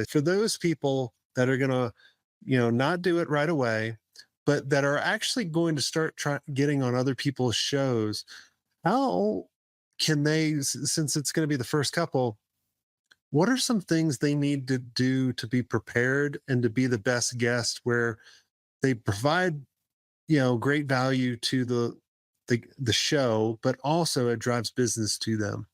For those people that are going to, not do it right away, but that are actually going to start getting on other people's shows, how can they, since it's going to be the first couple, what are some things they need to do to be prepared and to be the best guest where they provide, great value to the show, but also it drives business to them?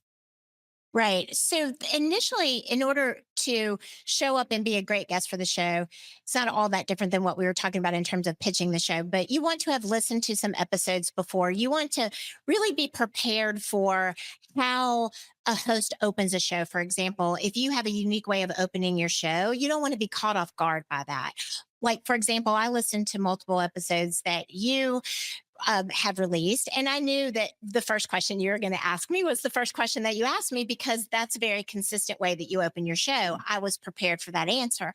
Right. So initially, in order to show up and be a great guest for the show, it's not all that different than what we were talking about in terms of pitching the show, but you want to have listened to some episodes before. You want to really be prepared for how a host opens a show. For example, if you have a unique way of opening your show, you don't want to be caught off guard by that. Like, for example, I listened to multiple episodes that you have released. And I knew that the first question you were going to ask me was the first question that you asked me because that's a very consistent way that you open your show. I was prepared for that answer.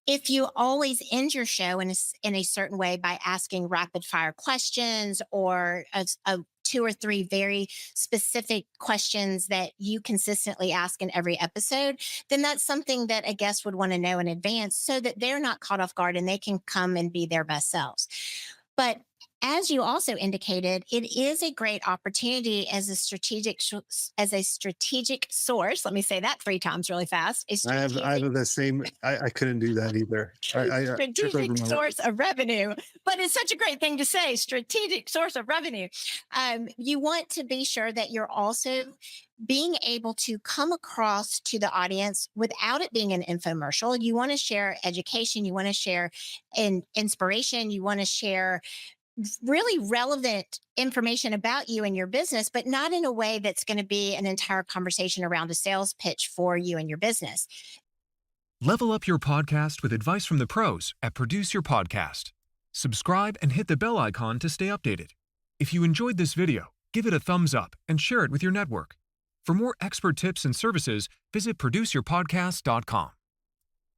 If you always end your show in a certain way by asking rapid fire questions or a two or three very specific questions that you consistently ask in every episode, then that's something that a guest would want to know in advance so that they're not caught off guard and they can come and be their best selves. But as you also indicated, it is a great opportunity as a strategic source. Let me say that three times really fast. A I have the same. I couldn't do that either. I trip over strategic my source of revenue, but it's such a great thing to say. Strategic source of revenue. You want to be sure that you're also being able to come across to the audience without it being an infomercial. You want to share education. You want to share inspiration. You want to share really relevant information about you and your business, but not in a way that's going to be an entire conversation around a sales pitch for you and your business. Level up your podcast with advice from the pros at Produce Your Podcast. Subscribe and hit the bell icon to stay updated. If you enjoyed this video, give it a thumbs up and share it with your network. For more expert tips and services, visit produceyourpodcast.com.